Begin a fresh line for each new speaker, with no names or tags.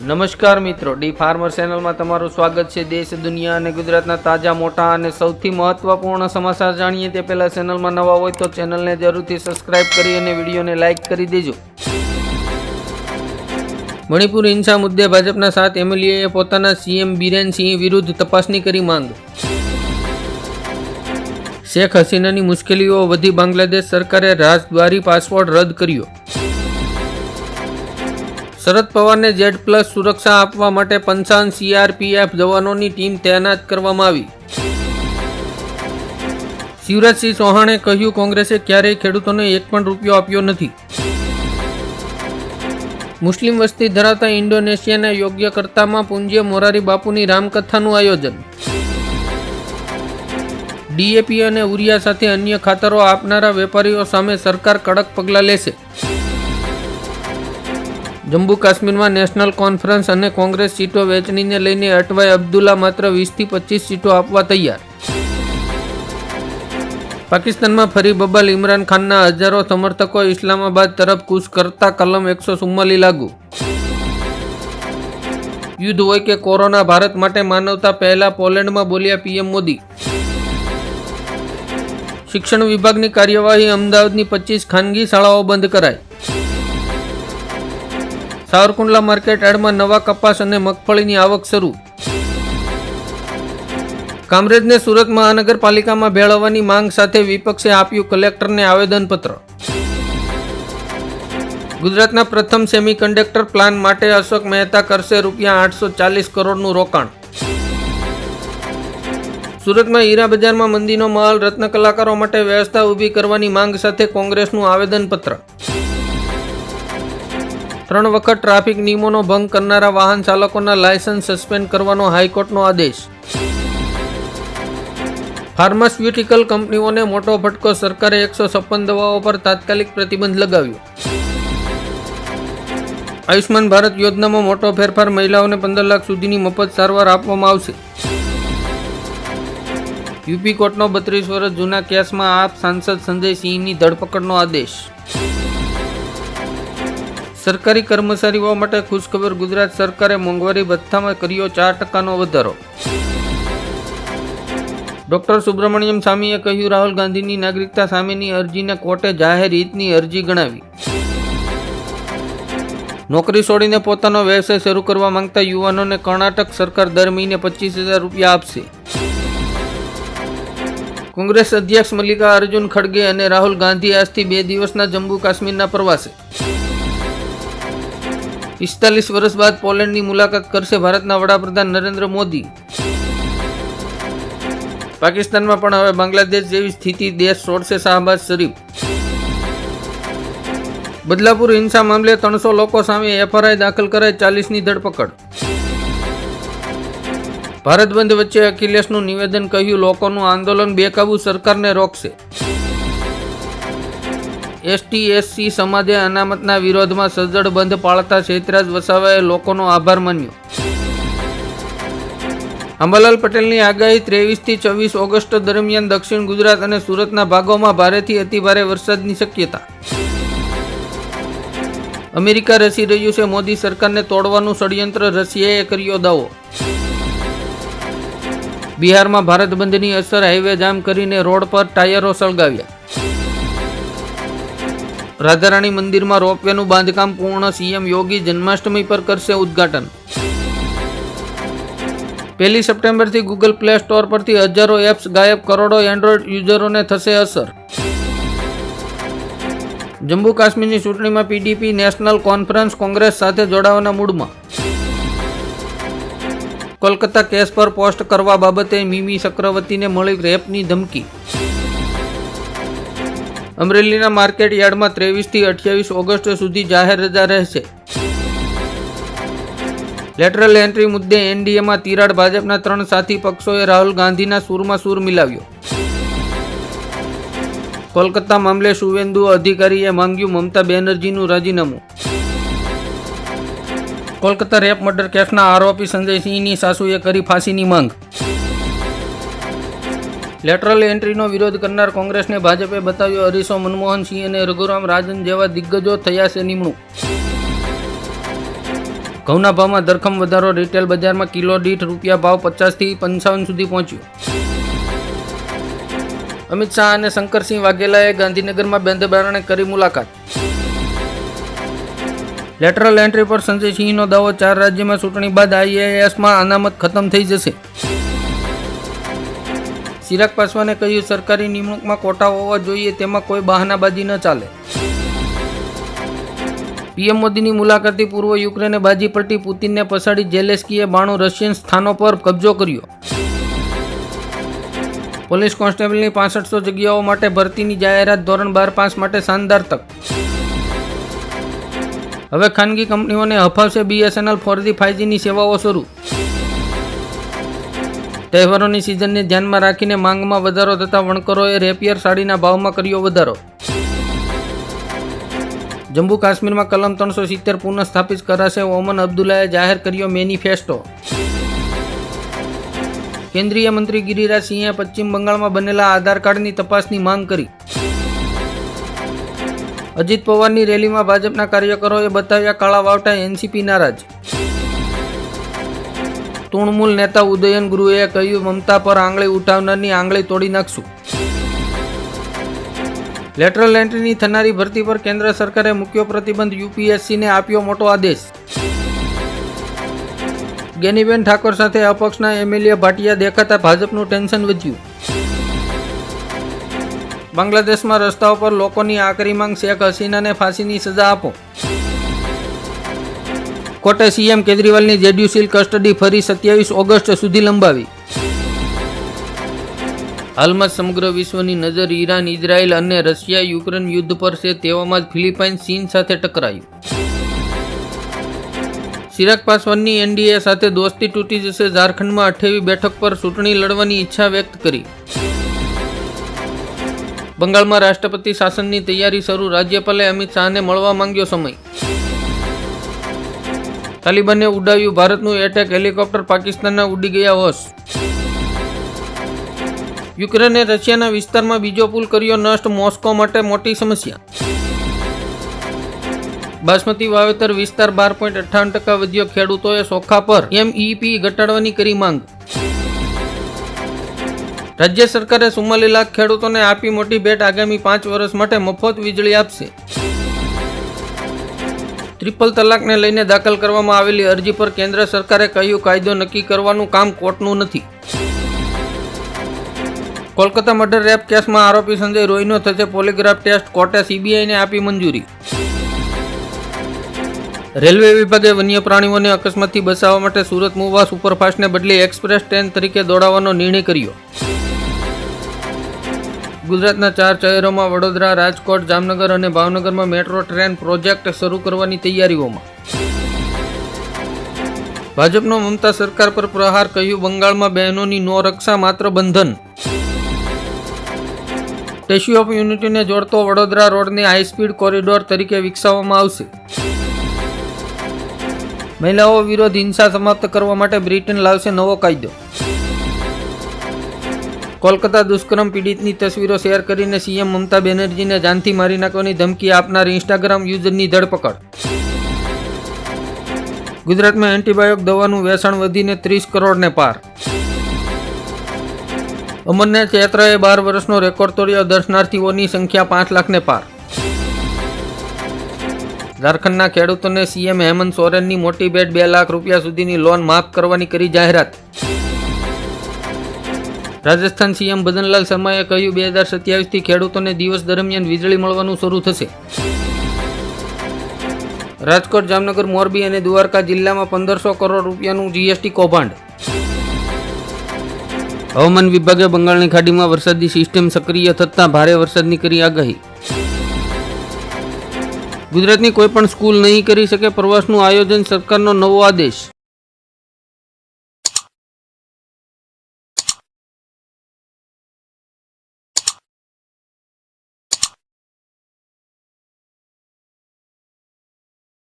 નમસ્કાર મિત્રો, D farmer ચેનલમાં તમારું સ્વાગત છે। દેશ, દુનિયા અને ગુજરાતના તાજા, મોટા અને સૌથી મહત્વપૂર્ણ સમાચાર જાણીએ તે પહેલા ચેનલમાં નવા હોય તો ચેનલને જરૂરથી સબસ્ક્રાઇબ કરી અને વિડીયોને લાઇક કરી દેજો। મણિપુર હિંસા મુદ્દે ભાજપના 7 એમએલએએ પોતાના સીએમ બીરેન સિંહ વિરુદ્ધ તપાસની કરી માંગ। શેખ હસીનાની મુશ્કેલીઓ વધી, બાંગ્લાદેશ સરકારે રાજદ્વારી પાસપોર્ટ રદ કર્યો। શરદ પવારને Z+ સુરક્ષા આપવા માટે 55 CRPF જવાનોની ટીમ તૈનાત કરવામાં આવી। શિવરાજસિંહ ચૌહાણે કહ્યું, કોંગ્રેસે ક્યારેય ખેડૂતોને એક પણ રૂપિયો આપ્યો નથી। મુસ્લિમ વસ્તી ધરાવતા ઇન્ડોનેશિયાના યોગ્યકર્તામાં પૂજ્ય મોરારી બાપુની રામકથાનું આયોજન। DAP અને ઉરિયા સાથે અન્ય ખાતરો આપનારા વેપારીઓ સામે સરકાર કડક પગલાં લેશે। જમ્મુ કાશ્મીરમાં નેશનલ કોન્ફરન્સ અને કોંગ્રેસ સીટો વહેંચણીને લઈને અટવાઈ, અબ્દુલ્લા માત્ર 20 થી 25 સીટો આપવા તૈયાર। પાકિસ્તાનમાં ફરી બબાલ, ઇમરાન ખાનના હજારો સમર્થકો ઇસ્લામાબાદ તરફ કૂચ કરતા કલમ 144 લાગુ। યુદ્ધ હોય કે કોરોના, ભારત માટે માનવતા પહેલા, પોલેન્ડમાં બોલ્યા PM મોદી। શિક્ષણ વિભાગની કાર્યવાહી, અમદાવાદની 25 ખાનગી શાળાઓ બંધ કરાઈ। સાવરકુંડલા માર્કેટ યાર્ડમાં નવા કપાસ અને મગફળીની આવક શરૂ। કામરેજને સુરત મહાનગરપાલિકામાં ભેળવવાની માંગ સાથે વિપક્ષે આપ્યું કલેક્ટરને આવેદનપત્ર। ગુજરાતના પ્રથમ સેમિકન્ડક્ટર પ્લાન માટે અશોક મહેતા કરશે ₹840 કરોડનું રોકાણ। સુરતમાં હીરા બજારમાં મંદીનો માહોલ, રત્ન કલાકારો માટે વ્યવસ્થા ઊભી કરવાની માંગ સાથે કોંગ્રેસનું આવેદનપત્ર। 3 વખત ટ્રાફિક નિયમોનો ભંગ કરનારા વાહન ચાલકોના લાયસન્સ સસ્પેન્ડ કરવાનો હાઈકોર્ટનો આદેશ। ફાર્માસ્યુટિકલ કંપનીઓને મોટો ફટકો, સરકારે 156 દવાઓ પર તાત્કાલિક પ્રતિબંધ લગાવ્યો। આયુષ્માન ભારત યોજનામાં મોટો ફેરફાર, મહિલાઓને 15 લાખ સુધીની મફત સારવાર આપવામાં આવશે। યુપી કોર્ટનો 32 વર્ષ જૂના કેસમાં આપ સાંસદ સંજય સિંહની ધરપકડનો આદેશ। સરકારી કર્મચારીઓ માટે ખુશખબર, ગુજરાત સરકારે મોંઘવારી ભથ્થામાં કર્યો 4% વધારો। ડોક્ટર સુબ્રમણ્યમ સ્વામીએ કહ્યું, રાહુલ ગાંધીની નાગરિકતા સામેની અરજીને કોર્ટે જાહેર હિતની અરજી ગણાવી। નોકરી છોડીને પોતાનો વ્યવસાય શરૂ કરવા માંગતા યુવાનોને કર્ણાટક સરકાર દર મહિને ₹25,000 આપશે। કોંગ્રેસ અધ્યક્ષ મલ્લિકાર્જુન ખડગે અને રાહુલ ગાંધી આજથી 2 દિવસના જમ્મુ કાશ્મીરના પ્રવાસે। 45 વર્ષ બાદ પોલેન્ડની મુલાકાત કરશે ભારતના વડાપ્રધાન નરેન્દ્ર મોદી। પાકિસ્તાનમાં પણ હવે બાંગ્લાદેશ જેવી સ્થિતિ, દેશ છોડશે શાહબાઝ શરીફ। બદલાપુર હિંસા મામલે 300 લોકો સામે FRI દાખલ કરાઈ, 40ની ધરપકડ। ભારત બંધ વચ્ચે અખિલેશનું નિવેદન, કહ્યું, લોકોનું આંદોલન બેકાબુ સરકારને રોકશે। ST/SC સમાજે અનામતના વિરોધમાં સજ્જડ બંધ પાળતા શેતરાજ વસાવાએ લોકોનો આભાર માન્યો। અંબાલાલ પટેલની આગાહી, 23 થી 24 ઓગસ્ટ દરમિયાન દક્ષિણ ગુજરાત અને સુરતના ભાગોમાં ભારેથી અતિભારે વરસાદની શક્યતા। અમેરિકા રચી રહ્યું છે મોદી સરકારને તોડવાનું ષડયંત્ર, રશિયાએ કર્યો દાવો। બિહારમાં ભારત બંધની અસર, હાઈવે જામ કરીને રોડ પર ટાયરો સળગાવ્યા। રાધારાણી મંદિરમાં રોપવેનું બાંધકામ પૂર્ણ, CM યોગી જન્માષ્ટમી પર કરશે ઉદ્ઘાટન। 1 સપ્ટેમ્બરથી ગૂગલ પ્લે સ્ટોર પરથી હજારો એપ્સ ગાયબ, કરોડો એન્ડ્રોઇડ યુઝરોને થશે અસર। જમ્મુ કાશ્મીરની ચૂંટણીમાં PDP નેશનલ કોન્ફરન્સ કોંગ્રેસ સાથે જોડાવાના મૂડમાં। કોલકાતા કેસ પર પોસ્ટ કરવા બાબતે મિમી ચક્રવર્તીને મળી રેપની ધમકી। અમરેલીના માર્કેટ યાર્ડમાં 23 થી 28 ઓગસ્ટ સુધી જાહેર રજા રહેશે। લેટરલ એન્ટ્રી મુદ્દે NDAમાં તિરાડ, ભાજપના 3 સાથી પક્ષોએ રાહુલ ગાંધીના સૂરમાં સૂર મિલાવ્યો। કોલકાતા મામલે શુવેન્દુ અધિકારીએ માંગ્યું મમતા બેનર્જીનું રાજીનામું। કોલકાતા રેપ મર્ડર કેસના આરોપી સંજય સિંહની સાસુએ કરી ફાંસીની માંગ। લેટરલ એન્ટ્રીનો વિરોધ કરનાર કોંગ્રેસને ભાજપે બતાવ્યો અરીસો, મનમોહન સિંહ અને રઘુરામ રાજન જેવા દિગ્ગજો થયા છે નિમણૂક। ઘઉંના ભાવમાં ધરખમ વધારો, રિટેલ બજારમાં કિલો દીઠ રૂપિયા ભાવ 50 થી 55 સુધી પહોંચ્યો. અમિત શાહ અને શંકરસિંહ વાઘેલાએ ગાંધીનગરમાં બંધ બારણે કરી મુલાકાત. લેટરલ એન્ટ્રી પર સંજય સિંહનો દાવો, 4 રાજ્યમાં ચૂંટણી બાદ IASમાં અનામત ખતમ થઈ જશે. ચિરાગ પાસવાને કહ્યું, સરકારી નિમણૂકમાં કોટા હોવા જોઈએ, તેમાં કોઈ બહાનાબાજી ન ચાલે. પીએમ મોદીની મુલાકાતથી પૂર્વ યુક્રેને બાજી પલટી, પુતિનને પછાડી ઝેલેન્સ્કીએ 92 રશિયન સ્થાનો પર કબજો કર્યો. પોલીસ કોન્સ્ટેબલની 6500 જગ્યાઓ માટે ભરતીની જાહેરાત, ધોરણ 12 પાસ માટે શાનદાર તક. હવે ખાનગી કંપનીઓને હફાવશે BSNL 4G 5Gની સેવાઓ શરૂ. તહેવારોની સિઝનને ધ્યાનમાં રાખીને માંગમાં વધારો થતા વણકરોએ રેપિયર સાડીના ભાવમાં કર્યો વધારો. જમ્મુ કાશ્મીરમાં કલમ 370 પુનઃ સ્થાપિત કરાશે, ઓમન અબ્દુલ્લાએ જાહેર કર્યો મેનિફેસ્ટો. કેન્દ્રીય મંત્રી ગિરિરાજ સિંહે પશ્ચિમ બંગાળમાં બનેલા આધાર કાર્ડની તપાસની માંગ કરી. અજીત પવારની રેલીમાં ભાજપના કાર્યકરોએ બતાવ્યા કાળા વાવટા, NCP નારાજ. તૃણમૂલ નેતા ઉદયન ગુરુએ કહ્યું, મમતા પર આંગળી ઉઠાવનારની આંગળી તોડી નાખશું. લેટરલ એન્ટ્રીની થનારી ભરતી પર કેન્દ્ર સરકારે મૂક્યો પ્રતિબંધ, UPSCને આપ્યો મોટો આદેશ. ગેનીબેન ઠાકોર સાથે અપક્ષના MLA ભાટિયા દેખાતા ભાજપનું ટેન્શન વધ્યું. બાંગ્લાદેશમાં રસ્તાઓ પર લોકોની આકરી માંગ, શેખ હસીનાને ફાંસીની સજા આપો. કોર્ટે CM કેજરીવાલની જ્યુડિશિયલ કસ્ટડી ફરી 27 ઓગસ્ટ સુધી લંબાવી. હાલમાં સમગ્ર વિશ્વની નજર ઈરાન, ઇઝરાયલ અને રશિયા યુક્રેન યુદ્ધ પર છે. તેવામાં જ ફિલિપાઇન્સ ચીન સાથે ટકરાયું. ચિરાગ પાસવાનની NDA સાથે દોસ્તી તૂટી જશે, ઝારખંડમાં 28મી બેઠક પર ચૂંટણી લડવાની ઈચ્છા વ્યક્ત કરી. બંગાળમાં રાષ્ટ્રપતિ શાસનની તૈયારી શરૂ, રાજ્યપાલે અમિત શાહને મળવા માંગ્યો સમય. તાલિબાને ઉડાવ્યું ભારતનું એટેક હેલિકોપ્ટર, પાકિસ્તાનના ઉડી ગયા હોશ. યુક્રેને રશિયાના વિસ્તારમાં બીજો પુલ કર્યો નષ્ટ, મોસ્કો માટે મોટી સમસ્યા. બાસમતી વાવેતર વિસ્તાર 12.58% વધ્યો, ખેડૂતોએ ચોખા પર MEP ઘટાડવાની કરી માંગ. રાજ્ય સરકારે 44 લાખ ખેડૂતોને આપી મોટી ભેટ, આગામી 5 વર્ષ માટે મફત વીજળી આપશે. ટ્રિપલ તલાકને લઈને દાખલ કરવામાં આવેલી અરજી પર કેન્દ્ર સરકારે કહ્યું, કાયદો નક્કી કરવાનું કામ કોર્ટનું નથી. કોલકાતા મર્ડર રેપ કેસમાં આરોપી સંજય રોયનો થશે પોલીગ્રાફ ટેસ્ટ, કોર્ટે CBIને આપી મંજૂરી. રેલવે વિભાગે વન્ય પ્રાણીઓને અકસ્માતથી બચાવવા માટે સુરત મુવા સુપરફાસ્ટને બદલે એક્સપ્રેસ ટ્રેન તરીકે દોડાવવાનો નિર્ણય કર્યો. ગુજરાતના 4 શહેરોમાં વડોદરા, રાજકોટ, જામનગર અને ભાવનગરમાં મેટ્રો ટ્રેન પ્રોજેક્ટ શરૂ કરવાની તૈયારીઓમાં. ભાજપનો મમતા સરકાર પર પ્રહાર, કહ્યું, બંગાળમાં બહેનોની નો રક્ષા, માત્ર બંધન. સ્ટેચ્યુ ઓફ યુનિટીને જોડતો વડોદરા રોડને હાઈસ્પીડ કોરિડોર તરીકે વિકસાવવામાં આવશે. મહિલાઓ વિરોધ હિંસા સમાપ્ત કરવા માટે બ્રિટન લાવશે નવો કાયદો. કોલકાતા દુષ્કર્મ પીડિતની તસવીરો શેર કરીને CM મમતા બેનર્જીને જાનથી મારી નાખવાની ધમકી આપનાર ઇન્સ્ટાગ્રામ યુઝરની ધરપકડ. ગુજરાતમાં એન્ટીબાયોટિક દવાનું વેચાણ વધીને 30 કરોડને પાર. અમરનાથ યાત્રાએ 12 વર્ષનો રેકોર્ડ તોડ્યો, દર્શનાર્થીઓની સંખ્યા 5 લાખને પાર. ઝારખંડના ખેડૂતોને CM હેમંત સોરેનની મોટી ભેટ, 2 લાખ રૂપિયા સુધીની લોન માફ કરવાની કરી જાહેરાત. રાજસ્થાન CM ભજનલાલ શર્માએ કહ્યું, 2027થી ખેડૂતોને દિવસ દરમિયાન વીજળી મળવાનું શરૂ થશે. રાજકોટ, જામનગર, મોરબી અને દ્વારકા જિલ્લામાં 1500 કરોડ રૂપિયાનું GST કૌભાંડ. હવામાન વિભાગે બંગાળની ખાડીમાં વરસાદી સિસ્ટમ સક્રિય થતાં ભારે વરસાદની કરી આગાહી. ગુજરાતની કોઈ પણ સ્કૂલ નહીં કરી શકે પ્રવાસનું આયોજન, સરકારનો નવો આદેશ.